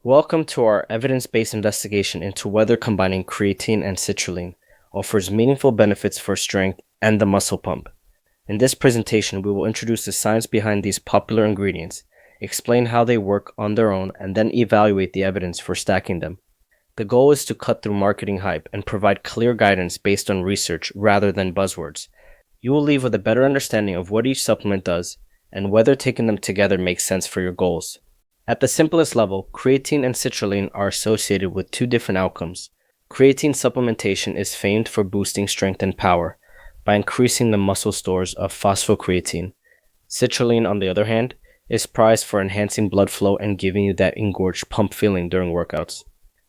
Welcome to our evidence-based investigation into whether combining creatine and citrulline offers meaningful benefits for strength and the muscle pump. In this presentation, we will introduce the science behind these popular ingredients, explain how they work on their own, and then evaluate the evidence for stacking them. The goal is to cut through marketing hype and provide clear guidance based on research rather than buzzwords. You will leave with a better understanding of what each supplement does and whether taking them together makes sense for your goals. At the simplest level, creatine and citrulline are associated with two different outcomes. Creatine supplementation is famed for boosting strength and power by increasing the muscle stores of phosphocreatine. Citrulline, on the other hand, is prized for enhancing blood flow and giving you that engorged pump feeling during workouts.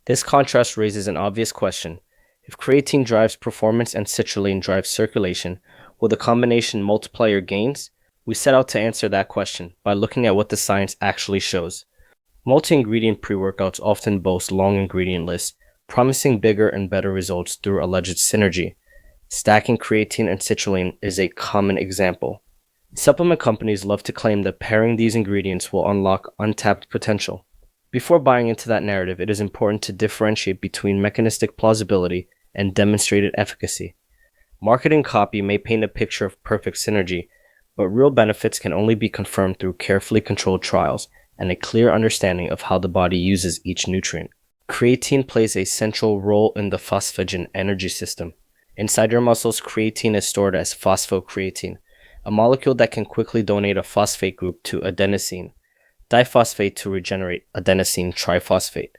This contrast raises an obvious question. If creatine drives performance and citrulline drives circulation, will the combination multiply your gains? We set out to answer that question by looking at what the science actually shows. Multi-ingredient pre-workouts often boast long ingredient lists, promising bigger and better results through alleged synergy. Stacking creatine and citrulline is a common example. Supplement companies love to claim that pairing these ingredients will unlock untapped potential. Before buying into that narrative, it is important to differentiate between mechanistic plausibility and demonstrated efficacy. Marketing copy may paint a picture of perfect synergy, but real benefits can only be confirmed through carefully controlled trials and a clear understanding of how the body uses each nutrient. Creatine plays a central role in the phosphagen energy system. Inside your muscles, creatine is stored as phosphocreatine, a molecule that can quickly donate a phosphate group to adenosine diphosphate to regenerate adenosine triphosphate.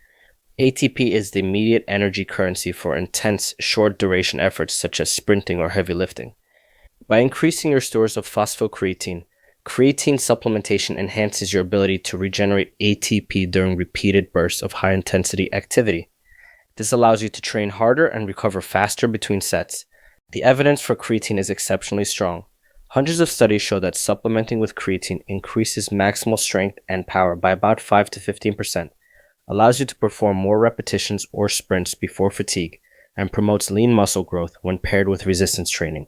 ATP is the immediate energy currency for intense, short-duration efforts such as sprinting or heavy lifting. By increasing your stores of phosphocreatine, creatine supplementation enhances your ability to regenerate ATP during repeated bursts of high-intensity activity. This allows you to train harder and recover faster between sets. The evidence for creatine is exceptionally strong. Hundreds of studies show that supplementing with creatine increases maximal strength and power by about 5 to 15%, allows you to perform more repetitions or sprints before fatigue, and promotes lean muscle growth when paired with resistance training.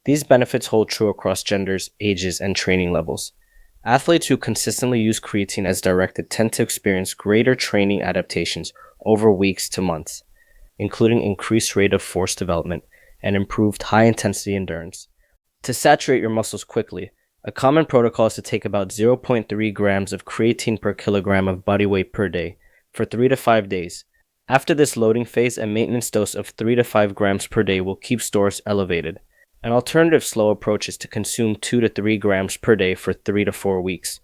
These benefits hold true across genders, ages, and training levels. Athletes who consistently use creatine as directed tend to experience greater training adaptations over weeks to months, including increased rate of force development and improved high-intensity endurance. To saturate your muscles quickly, a common protocol is to take about 0.3 grams of creatine per kilogram of body weight per day for 3 to 5 days. After this loading phase, a maintenance dose of 3 to 5 grams per day will keep stores elevated. An alternative slow approach is to consume 2 to 3 grams per day for 3 to 4 weeks.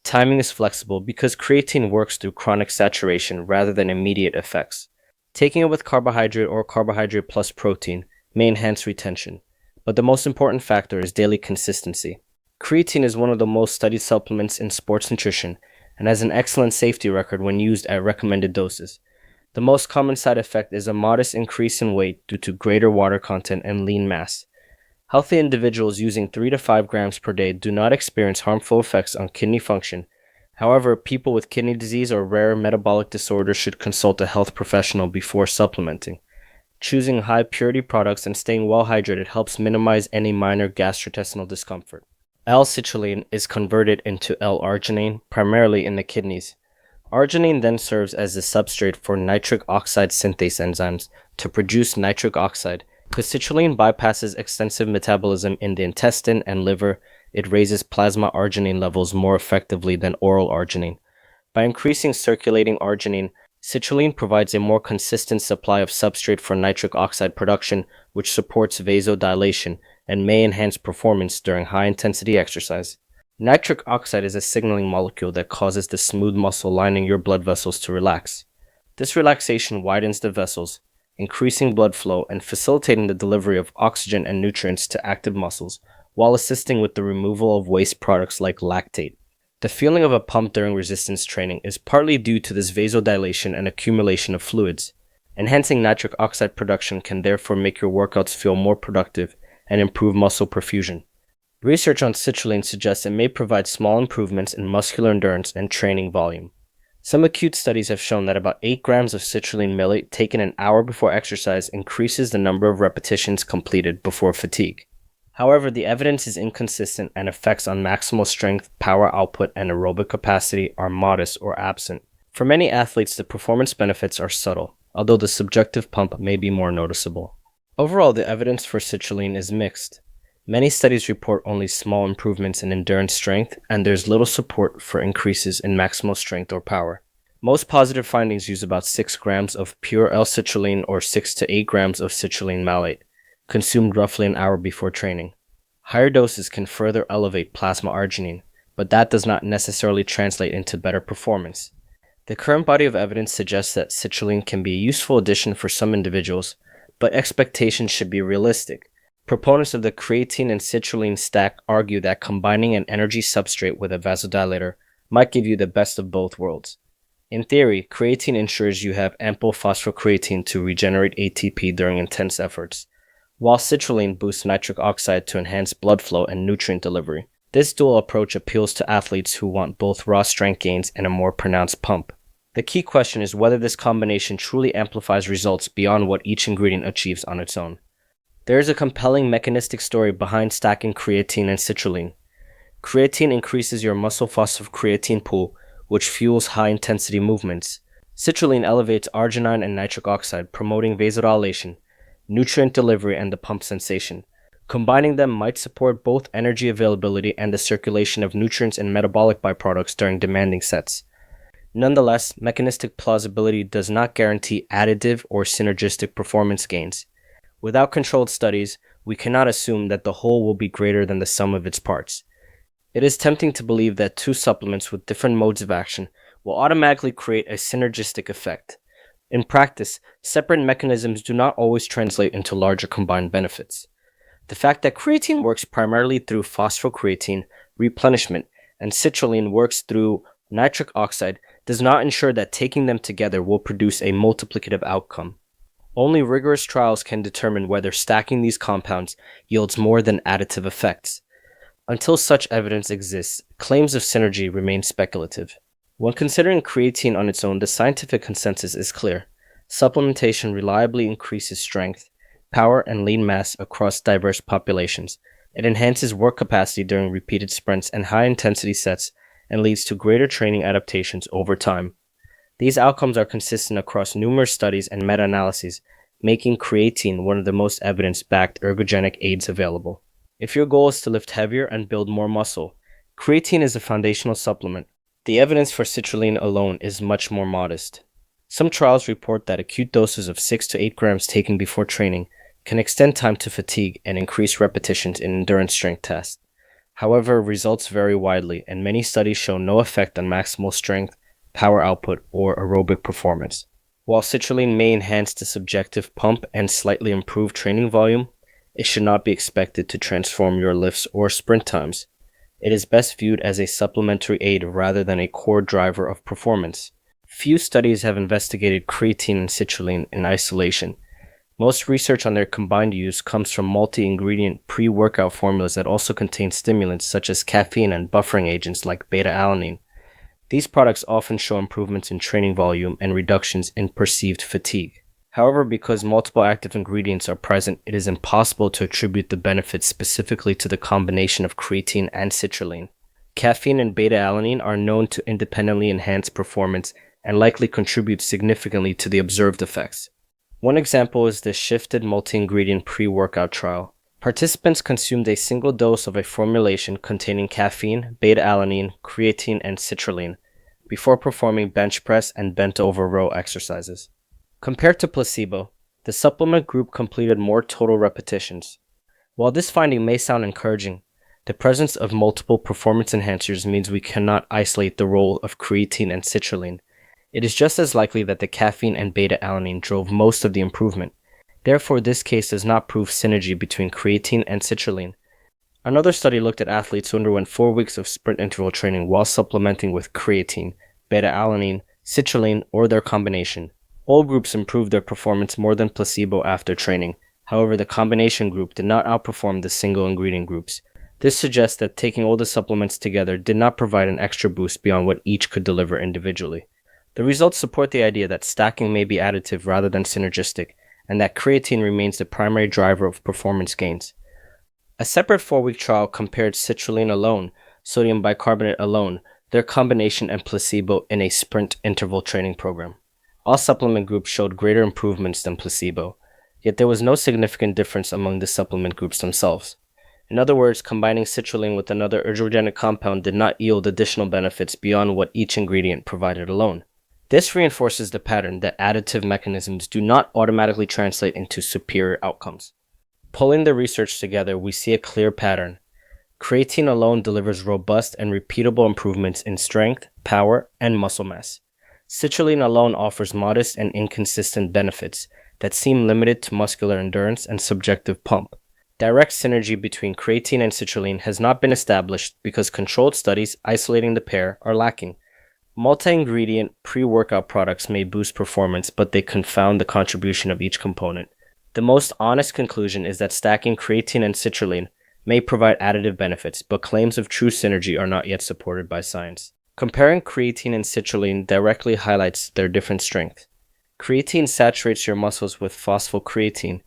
Timing is flexible because creatine works through chronic saturation rather than immediate effects. Taking it with carbohydrate or carbohydrate plus protein may enhance retention, but the most important factor is daily consistency. Creatine is one of the most studied supplements in sports nutrition and has an excellent safety record when used at recommended doses. The most common side effect is a modest increase in weight due to greater water content and lean mass. Healthy individuals using 3 to 5 grams per day do not experience harmful effects on kidney function. However, people with kidney disease or rare metabolic disorders should consult a health professional before supplementing. Choosing high-purity products and staying well hydrated helps minimize any minor gastrointestinal discomfort. L-citrulline is converted into L-arginine, primarily in the kidneys. Arginine then serves as the substrate for nitric oxide synthase enzymes to produce nitric oxide. Because citrulline bypasses extensive metabolism in the intestine and liver, it raises plasma arginine levels more effectively than oral arginine. By increasing circulating arginine, citrulline provides a more consistent supply of substrate for nitric oxide production, which supports vasodilation and may enhance performance during high-intensity exercise. Nitric oxide is a signaling molecule that causes the smooth muscle lining your blood vessels to relax. This relaxation widens the vessels, increasing blood flow and facilitating the delivery of oxygen and nutrients to active muscles, while assisting with the removal of waste products like lactate. The feeling of a pump during resistance training is partly due to this vasodilation and accumulation of fluids. Enhancing nitric oxide production can therefore make your workouts feel more productive and improve muscle perfusion. Research on citrulline suggests it may provide small improvements in muscular endurance and training volume. Some acute studies have shown that about 8 grams of citrulline millet taken an hour before exercise increases the number of repetitions completed before fatigue. However, the evidence is inconsistent and effects on maximal strength, power output, and aerobic capacity are modest or absent. For many athletes, the performance benefits are subtle, although the subjective pump may be more noticeable. Overall, the evidence for citrulline is mixed. Many studies report only small improvements in endurance strength, and there's little support for increases in maximal strength or power. Most positive findings use about 6 grams of pure L-citrulline or 6 to 8 grams of citrulline malate, consumed roughly an hour before training. Higher doses can further elevate plasma arginine, but that does not necessarily translate into better performance. The current body of evidence suggests that citrulline can be a useful addition for some individuals, but expectations should be realistic. Proponents of the creatine and citrulline stack argue that combining an energy substrate with a vasodilator might give you the best of both worlds. In theory, creatine ensures you have ample phosphocreatine to regenerate ATP during intense efforts, while citrulline boosts nitric oxide to enhance blood flow and nutrient delivery. This dual approach appeals to athletes who want both raw strength gains and a more pronounced pump. The key question is whether this combination truly amplifies results beyond what each ingredient achieves on its own. There is a compelling mechanistic story behind stacking creatine and citrulline. Creatine increases your muscle phosphocreatine pool, which fuels high-intensity movements. Citrulline elevates arginine and nitric oxide, promoting vasodilation, nutrient delivery, and the pump sensation. Combining them might support both energy availability and the circulation of nutrients and metabolic byproducts during demanding sets. Nonetheless, mechanistic plausibility does not guarantee additive or synergistic performance gains. Without controlled studies, we cannot assume that the whole will be greater than the sum of its parts. It is tempting to believe that two supplements with different modes of action will automatically create a synergistic effect. In practice, separate mechanisms do not always translate into larger combined benefits. The fact that creatine works primarily through phosphocreatine replenishment and citrulline works through nitric oxide does not ensure that taking them together will produce a multiplicative outcome. Only rigorous trials can determine whether stacking these compounds yields more than additive effects. Until such evidence exists, claims of synergy remain speculative. When considering creatine on its own, the scientific consensus is clear. Supplementation reliably increases strength, power, and lean mass across diverse populations. It enhances work capacity during repeated sprints and high-intensity sets and leads to greater training adaptations over time. These outcomes are consistent across numerous studies and meta-analyses, making creatine one of the most evidence-backed ergogenic aids available. If your goal is to lift heavier and build more muscle, creatine is a foundational supplement. The evidence for citrulline alone is much more modest. Some trials report that acute doses of 6 to 8 grams taken before training can extend time to fatigue and increase repetitions in endurance strength tests. However, results vary widely, and many studies show no effect on maximal strength, power output, or aerobic performance. While citrulline may enhance the subjective pump and slightly improve training volume, it should not be expected to transform your lifts or sprint times. It is best viewed as a supplementary aid rather than a core driver of performance. Few studies have investigated creatine and citrulline in isolation. Most research on their combined use comes from multi-ingredient pre-workout formulas that also contain stimulants such as caffeine and buffering agents like beta-alanine. These products often show improvements in training volume and reductions in perceived fatigue. However, because multiple active ingredients are present, it is impossible to attribute the benefits specifically to the combination of creatine and citrulline. Caffeine and beta-alanine are known to independently enhance performance and likely contribute significantly to the observed effects. One example is the shifted multi-ingredient pre-workout trial. Participants consumed a single dose of a formulation containing caffeine, beta-alanine, creatine, and citrulline before performing bench press and bent over row exercises. Compared to placebo, the supplement group completed more total repetitions. While this finding may sound encouraging, the presence of multiple performance enhancers means we cannot isolate the role of creatine and citrulline. It is just as likely that the caffeine and beta-alanine drove most of the improvement. Therefore, this case does not prove synergy between creatine and citrulline. Another study looked at athletes who underwent 4 weeks of sprint interval training while supplementing with creatine, beta-alanine, citrulline, or their combination. All groups improved their performance more than placebo after training. However, the combination group did not outperform the single ingredient groups. This suggests that taking all the supplements together did not provide an extra boost beyond what each could deliver individually. The results support the idea that stacking may be additive rather than synergistic, and that creatine remains the primary driver of performance gains. A separate 4-week trial compared citrulline alone, sodium bicarbonate alone, their combination and placebo in a sprint interval training program. All supplement groups showed greater improvements than placebo, yet there was no significant difference among the supplement groups themselves. In other words, combining citrulline with another ergogenic compound did not yield additional benefits beyond what each ingredient provided alone. This reinforces the pattern that additive mechanisms do not automatically translate into superior outcomes. Pulling the research together, we see a clear pattern. Creatine alone delivers robust and repeatable improvements in strength, power, and muscle mass. Citrulline alone offers modest and inconsistent benefits that seem limited to muscular endurance and subjective pump. Direct synergy between creatine and citrulline has not been established because controlled studies isolating the pair are lacking. Multi-ingredient, pre-workout products may boost performance, but they confound the contribution of each component. The most honest conclusion is that stacking creatine and citrulline may provide additive benefits, but claims of true synergy are not yet supported by science. Comparing creatine and citrulline directly highlights their different strengths. Creatine saturates your muscles with phosphocreatine,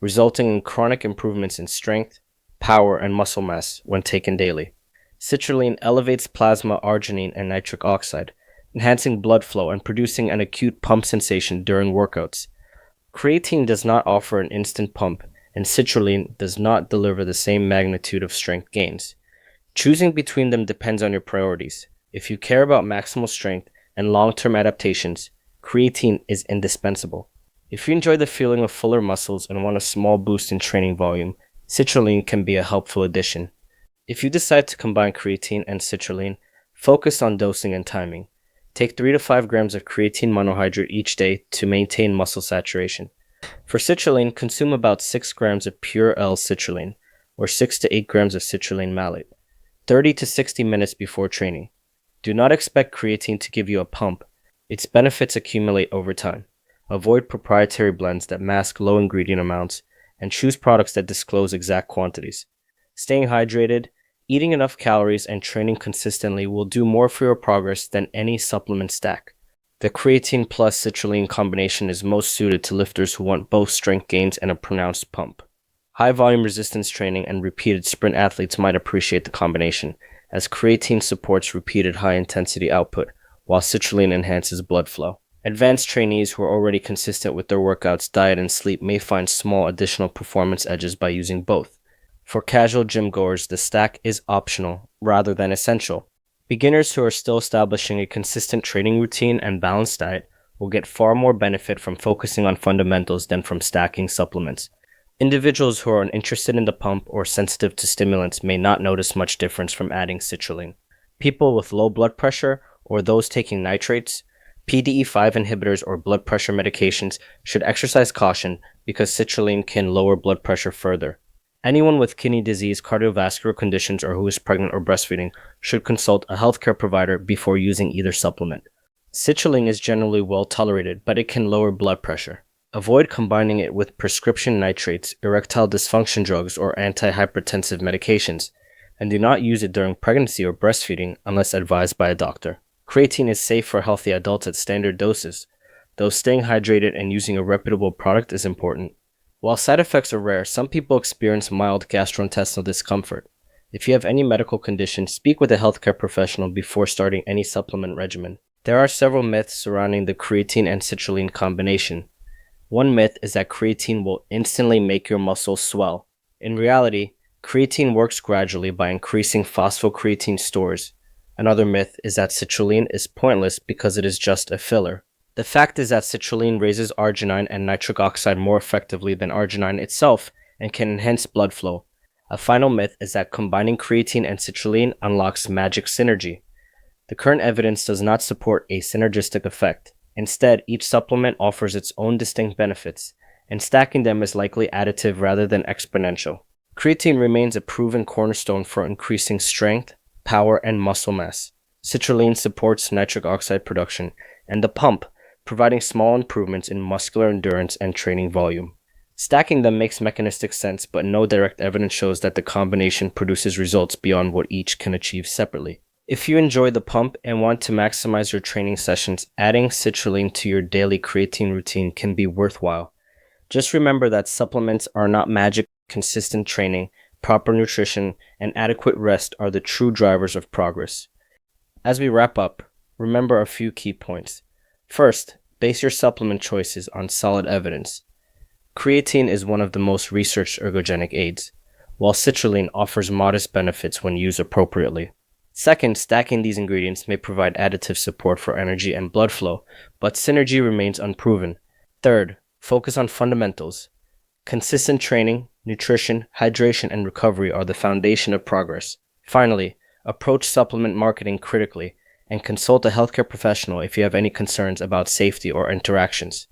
resulting in chronic improvements in strength, power, and muscle mass when taken daily. Citrulline elevates plasma arginine and nitric oxide, enhancing blood flow and producing an acute pump sensation during workouts. Creatine does not offer an instant pump, and citrulline does not deliver the same magnitude of strength gains. Choosing between them depends on your priorities. If you care about maximal strength and long-term adaptations, creatine is indispensable. If you enjoy the feeling of fuller muscles and want a small boost in training volume, citrulline can be a helpful addition. If you decide to combine creatine and citrulline, focus on dosing and timing. Take 3 to 5 grams of creatine monohydrate each day to maintain muscle saturation. For citrulline, consume about 6 grams of pure L-citrulline, or 6 to 8 grams of citrulline malate, 30 to 60 minutes before training. Do not expect creatine to give you a pump. Its benefits accumulate over time. Avoid proprietary blends that mask low ingredient amounts, and choose products that disclose exact quantities. Staying hydrated, eating enough calories, and training consistently will do more for your progress than any supplement stack. The creatine plus citrulline combination is most suited to lifters who want both strength gains and a pronounced pump. High volume resistance training and repeated sprint athletes might appreciate the combination, as creatine supports repeated high intensity output, while citrulline enhances blood flow. Advanced trainees who are already consistent with their workouts, diet, and sleep may find small additional performance edges by using both. For casual gym goers, the stack is optional rather than essential. Beginners who are still establishing a consistent training routine and balanced diet will get far more benefit from focusing on fundamentals than from stacking supplements. Individuals who are interested in the pump or sensitive to stimulants may not notice much difference from adding citrulline. People with low blood pressure or those taking nitrates, PDE5 inhibitors, or blood pressure medications should exercise caution because citrulline can lower blood pressure further. Anyone with kidney disease, cardiovascular conditions, or who is pregnant or breastfeeding should consult a healthcare provider before using either supplement. Citrulline is generally well tolerated, but it can lower blood pressure. Avoid combining it with prescription nitrates, erectile dysfunction drugs, or antihypertensive medications, and do not use it during pregnancy or breastfeeding unless advised by a doctor. Creatine is safe for healthy adults at standard doses, though staying hydrated and using a reputable product is important. While side effects are rare, some people experience mild gastrointestinal discomfort. If you have any medical condition, speak with a healthcare professional before starting any supplement regimen. There are several myths surrounding the creatine and citrulline combination. One myth is that creatine will instantly make your muscles swell. In reality, creatine works gradually by increasing phosphocreatine stores. Another myth is that citrulline is pointless because it is just a filler. The fact is that citrulline raises arginine and nitric oxide more effectively than arginine itself and can enhance blood flow. A final myth is that combining creatine and citrulline unlocks magic synergy. The current evidence does not support a synergistic effect. Instead, each supplement offers its own distinct benefits, and stacking them is likely additive rather than exponential. Creatine remains a proven cornerstone for increasing strength, power, and muscle mass. Citrulline supports nitric oxide production and the pump, providing small improvements in muscular endurance and training volume. Stacking them makes mechanistic sense, but no direct evidence shows that the combination produces results beyond what each can achieve separately. If you enjoy the pump and want to maximize your training sessions, adding citrulline to your daily creatine routine can be worthwhile. Just remember that supplements are not magic. Consistent training, proper nutrition, and adequate rest are the true drivers of progress. As we wrap up, remember a few key points. First, base your supplement choices on solid evidence. Creatine is one of the most researched ergogenic aids, while citrulline offers modest benefits when used appropriately. Second, stacking these ingredients may provide additive support for energy and blood flow, but synergy remains unproven. Third, focus on fundamentals. Consistent training, nutrition, hydration, and recovery are the foundation of progress. Finally, approach supplement marketing critically and consult a healthcare professional if you have any concerns about safety or interactions.